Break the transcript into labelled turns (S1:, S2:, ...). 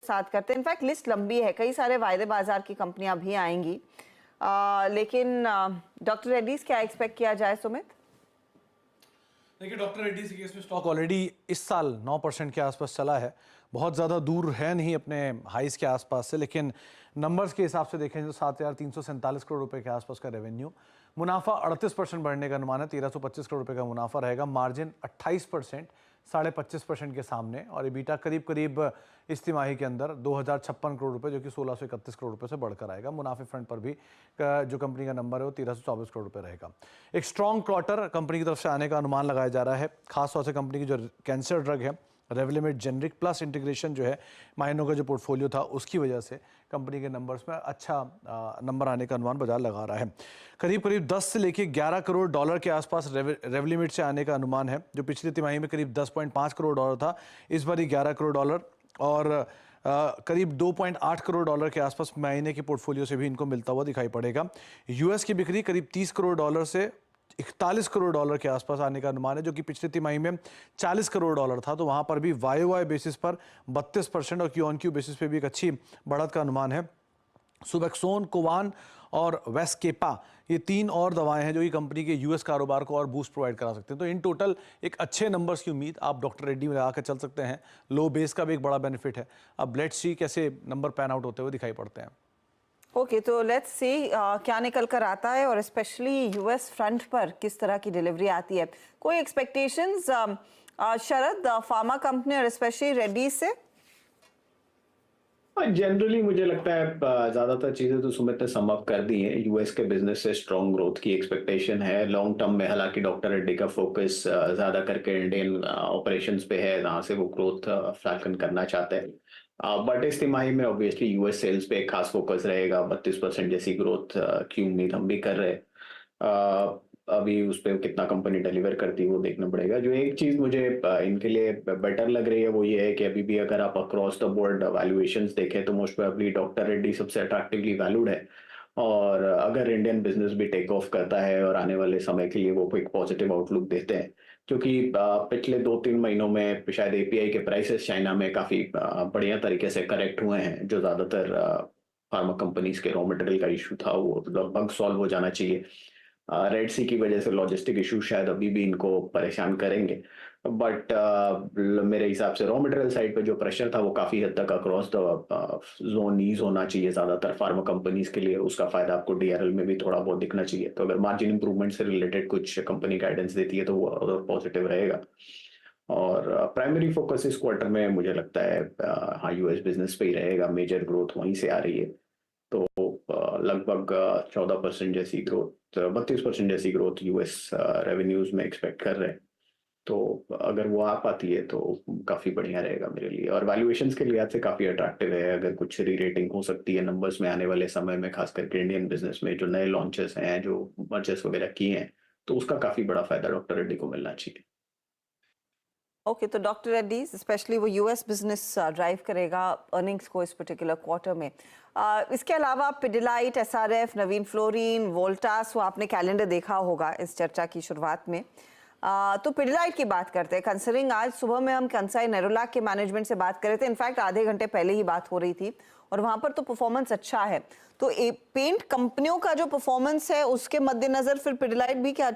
S1: साथ करते हैं। इनफैक्ट लिस्ट लंबी है, कई सारे वायदे बाजार की कंपनियां भी आएंगी, लेकिन डॉक्टर रेड्डीज क्या एक्सपेक्ट किया जाए सुमित?
S2: देखिए, डॉक्टर रेड्डीज के केस में स्टॉक ऑलरेडी इस साल 9% के आसपास चला है। बहुत ज़्यादा दूर है नहीं अपने हाइस के आसपास से, लेकिन नंबर्स के हिसाब से देखें तो 7,347 करोड़ रुपए के आसपास का रेवेन्यू, मुनाफा 38% बढ़ने का अनुमान है, 1,325 करोड़ रुपए का मुनाफा रहेगा, मार्जिन 28%, 25.5% के सामने, और EBITDA करीब करीब इस तिमाही के अंदर 2,056 करोड़ रुपए, जो कि 1,631 करोड़ रुपए से बढ़कर आएगा। मुनाफे फ्रंट पर भी जो कंपनी का नंबर है वो 1,324 करोड़ रुपए रहेगा। एक स्ट्रॉन्ग क्वार्टर कंपनी की तरफ से आने का अनुमान लगाया जा रहा है। खासतौर से कंपनी की जो कैंसर ड्रग है रेवलिमिड जेनरिक प्लस इंटीग्रेशन जो है माइनों का जो पोर्टफोलियो था उसकी वजह से कंपनी के नंबर्स में अच्छा नंबर आने का अनुमान बाजार लगा रहा है। करीब करीब 10 से लेकर 11 करोड़ डॉलर के आसपास रेवलिमिड से आने का अनुमान है, जो पिछली तिमाही में करीब 10.5 करोड़ डॉलर था, इस बार ही 11 करोड़ डॉलर, और करीब 2.8 करोड़ डॉलर के आसपास महीने के पोर्टफोलियो से भी इनको मिलता हुआ दिखाई पड़ेगा। यूएस की बिक्री करीब 30 करोड़ डॉलर से 41 करोड़ डॉलर के आसपास आने का अनुमान है, जो कि पिछले तिमाही में 40 करोड़ डॉलर था। तो वहां पर भी वाई बेसिस पर 32% और क्यू ऑन क्यू बेसिस पे भी एक अच्छी बढ़त का अनुमान है। सुबेक्सोन, कोवान और वेस्केपा, ये 3 और दवाएं हैं जो कि कंपनी के यूएस कारोबार को और बूस्ट प्रोवाइड करा सकते हैं। तो इन टोटल एक अच्छे नंबर्स की उम्मीद आप डॉक्टर रेड्डी में लगा कर चल सकते हैं। लो बेस का भी एक बड़ा बेनिफिट है। अब लेट्स सी कैसे नंबर पैन आउट होते हुए दिखाई पड़ते हैं।
S1: ओके, तो लेट्स सी क्या निकल कर आता है, और स्पेशली यूएस फ्रंट पर किस तरह की डिलीवरी आती है। कोई एक्सपेक्टेशंस शरद फार्मा कंपनी और स्पेशली रेड्डी से?
S3: जनरली मुझे लगता है ज्यादातर चीजें तो सुमित ने सम अप कर दी हैं। यूएस के बिजनेस से स्ट्रॉन्ग ग्रोथ की एक्सपेक्टेशन है लॉन्ग टर्म में। हालांकि डॉक्टर रेड्डी का फोकस ज्यादा करके इंडियन ऑपरेशंस पे है, जहाँ से वो ग्रोथ फैल्कन करना चाहते हैं। बट इस तिमाही में ऑब्वियसली यूएस सेल्स पे एक खास फोकस रहेगा। 32% जैसी ग्रोथ की उम्मीद हम भी कर रहे हैं। अभी उस पर कितना कंपनी डिलीवर करती है वो देखना पड़ेगा। जो एक चीज मुझे इनके लिए बेटर लग रही है वो ये है कि अभी भी अगर आप अक्रॉस द बोर्ड वैल्यूएशंस देखें तो मोस्ट प्रोबेबली डॉक्टर रेड्डी सबसे अट्रैक्टिवली वैल्यूड है। और अगर इंडियन बिजनेस भी टेक ऑफ करता है और आने वाले समय के लिए वो एक पॉजिटिव आउटलुक देते हैं, क्योंकि पिछले 2-3 महीनों में शायद एपीआई के प्राइसेस चाइना में काफी बढ़िया तरीके से करेक्ट हुए हैं। जो ज्यादातर फार्मा कंपनीज के रॉ मटेरियल का इशू था वो लगभग सॉल्व हो जाना चाहिए। रेड सी की वजह से लॉजिस्टिक इशू शायद अभी भी इनको परेशान करेंगे, बट मेरे हिसाब से रॉ मटेरियल साइड पे जो प्रेशर था वो काफी हद तक अक्रॉस द जोन ईज होना चाहिए ज्यादातर फार्मा कंपनीज के लिए। उसका फायदा आपको डीआरएल में भी थोड़ा बहुत दिखना चाहिए। तो अगर मार्जिन इंप्रूवमेंट से रिलेटेड कुछ कंपनी गाइडेंस देती है तो वो और पॉजिटिव रहेगा। और प्राइमरी फोकस इस क्वार्टर में मुझे लगता है हाँ यूएस बिजनेस पे ही रहेगा। मेजर ग्रोथ वहीं से आ रही है, तो लगभग 14% जैसी ग्रोथ, 32% जैसी ग्रोथ यूएस रेवेन्यूज में एक्सपेक्ट कर रहे हैं। तो अगर वो आ पाती है तो काफी बढ़िया रहेगा मेरे लिए, और वैल्यूएशंस के लिहाज से काफी अट्रैक्टिव है। अगर कुछ री रेटिंग हो सकती है नंबर्स में आने वाले समय में, खास करके इंडियन बिजनेस में जो नए लॉन्चेस हैं, जो मर्जर्स वगैरह किए हैं, तो उसका काफी बड़ा फायदा डॉक्टर रेड्डी को मिलना चाहिए।
S1: ओके, तो डॉक्टर रेड्डी स्पेशली वो यूएस बिजनेस ड्राइव करेगा अर्निंग्स को इस पर्टिकुलर क्वार्टर में। इसके अलावा पिडिलाइट, एसआरएफ, नवीन फ्लोरीन, वोल्टास, वो आपने कैलेंडर देखा होगा इस चर्चा की शुरुआत में। तो पिडिलाइट की बात करते हैं। कंसिडरिंग आज सुबह में हम कंसाई नेरोलैक के मैनेजमेंट से बात कर रहे थे, इनफैक्ट आधे घंटे पहले ही बात हो रही थी, और वहां पर तो परफॉर्मेंस अच्छा है। तो पेंट कंपनियों का जो परफॉर्मेंस है उसके मद्देनजर फिर पिडिलाइट भी क्या